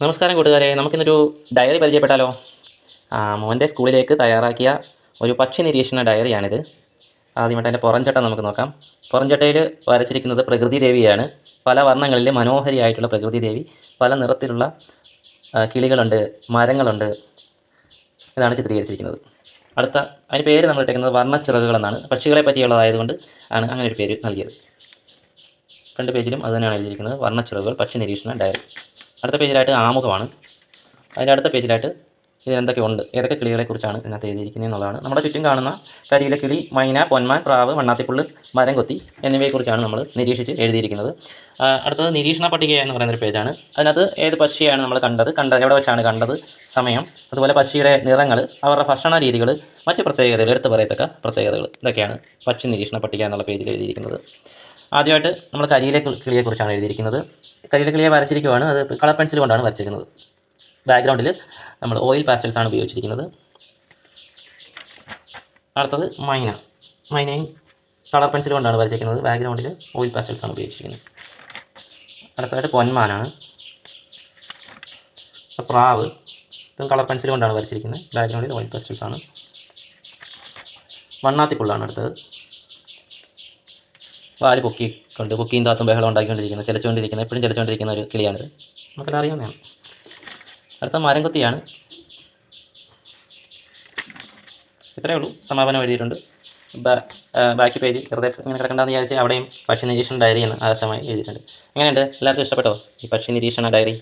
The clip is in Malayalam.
നമസ്കാരം കൂട്ടുകാരെ, നമുക്കിന്നൊരു ഡയറി പരിചയപ്പെട്ടാലോ? മോൻ്റെ സ്കൂളിലേക്ക് തയ്യാറാക്കിയ ഒരു പക്ഷി നിരീക്ഷണ ഡയറിയാണിത്. ആദ്യമായിട്ട് അതിൻ്റെ പുറംചട്ട നമുക്ക് നോക്കാം. പുറംചട്ടയിൽ വരച്ചിരിക്കുന്നത് പ്രകൃതി ദേവിയാണ്. പല വർണ്ണങ്ങളിൽ മനോഹരിയായിട്ടുള്ള പ്രകൃതി ദേവി, പല നിറത്തിലുള്ള കിളികളുണ്ട്, മരങ്ങളുണ്ട്. ഇതാണ് ചിത്രീകരിച്ചിരിക്കുന്നത്. അതിന് പേര് നമ്മൾ ഇട്ടേക്കുന്നത് വർണ്ണച്ചിറകുകൾ എന്നാണ്. പക്ഷികളെ പറ്റിയുള്ളതായതുകൊണ്ട് ആണ് അങ്ങനെ ഒരു പേര് നൽകിയത്. ഫ്രണ്ട് പേജിലും അത് തന്നെയാണ് എഴുതിയിരിക്കുന്നത്, വർണ്ണച്ചിറകുകൾ പക്ഷി നിരീക്ഷണ ഡയറി. അടുത്ത പേജിലായിട്ട് ആമുഖമാണ്. അതിൻ്റെ അടുത്ത പേജിലായിട്ട് എന്തൊക്കെയുണ്ട്, ഏതൊക്കെ കിളികളെക്കുറിച്ചാണ് ഇതിനകത്ത് എഴുതിയിരിക്കുന്നത് എന്നുള്ളതാണ്. നമ്മുടെ ചുറ്റും കാണുന്ന കരിയില കിളി, മൈന, പൊന്മാൻ, പ്രാവ്, വണ്ണാത്തിപ്പുള്ള്, മരം കൊത്തി എന്നിവയെക്കുറിച്ചാണ് നമ്മൾ നിരീക്ഷിച്ച് എഴുതിയിരിക്കുന്നത്. അടുത്തത് നിരീക്ഷണ പട്ടിക എന്ന് പറയുന്നൊരു പേജാണ്. അതിനകത്ത് ഏത് പക്ഷിയാണ് നമ്മൾ കണ്ടത്, എവിടെ വെച്ചാണ് കണ്ടത്, സമയം, അതുപോലെ പക്ഷിയുടെ നിറങ്ങൾ, അവരുടെ ഭക്ഷണ രീതികൾ, മറ്റ് പ്രത്യേകതകൾ, എടുത്തു പറയത്തക്ക പ്രത്യേകതകൾ, ഇതൊക്കെയാണ് പക്ഷി നിരീക്ഷണ പട്ടിക എന്നുള്ള പേജിൽ എഴുതിയിരിക്കുന്നത്. ആദ്യമായിട്ട് നമ്മൾ കരിയില കിളിയെക്കുറിച്ചാണ് എഴുതിയിരിക്കുന്നത്. കരിയില കിളിയെ വരച്ചിരിക്കുകയാണ്. അത് കളർ പെൻസിൽ കൊണ്ടാണ് വരച്ചിരിക്കുന്നത്. ബാക്ക്ഗ്രൗണ്ടിൽ നമ്മൾ ഓയിൽ പാസ്റ്റൽസ് ആണ് ഉപയോഗിച്ചിരിക്കുന്നത്. അടുത്തത് മൈനയും കളർ പെൻസിൽ കൊണ്ടാണ് വരച്ചിരിക്കുന്നത്. ബാക്ക്ഗ്രൗണ്ടിൽ ഓയിൽ പാസ്റ്റൽസ് ആണ് ഉപയോഗിച്ചിരിക്കുന്നത്. അടുത്തതായിട്ട് പൊന്മാനാണ്. പ്രാവ്, ഇതും കളർ പെൻസിൽ കൊണ്ടാണ് വരച്ചിരിക്കുന്നത്. ബാക്ക്ഗ്രൗണ്ടിൽ ഓയിൽ പാസ്റ്റൽസ് ആണ്. വണ്ണാത്തിപ്പുള്ളാണ് അടുത്തത്. വാല് പൊക്കിയും താത്തും ബഹളം ഉണ്ടാക്കിക്കൊണ്ടിരിക്കുന്നത്, എപ്പോഴും ചിലച്ചുകൊണ്ടിരിക്കുന്ന ഒരു കിളിയാണിത്. നമുക്കെല്ലാം അറിയാവുന്നതാണ്. അടുത്ത മരം കൊത്തിയാണ്. ഇത്രയേ ഉള്ളൂ. സമാപനം എഴുതിയിട്ടുണ്ട്. ബാക്കി പേജ് വെറുതെ ഇങ്ങനെ കിടക്കണ്ടെന്ന് വിചാരിച്ച് അവിടെയും പക്ഷി നിരീക്ഷണ ഡയറി എന്ന് ആവശ്യമായി എഴുതിയിട്ടുണ്ട്. എങ്ങനെയുണ്ട്? എല്ലാവർക്കും ഇഷ്ടപ്പെട്ടോ ഈ പക്ഷി നിരീക്ഷണ ഡയറി?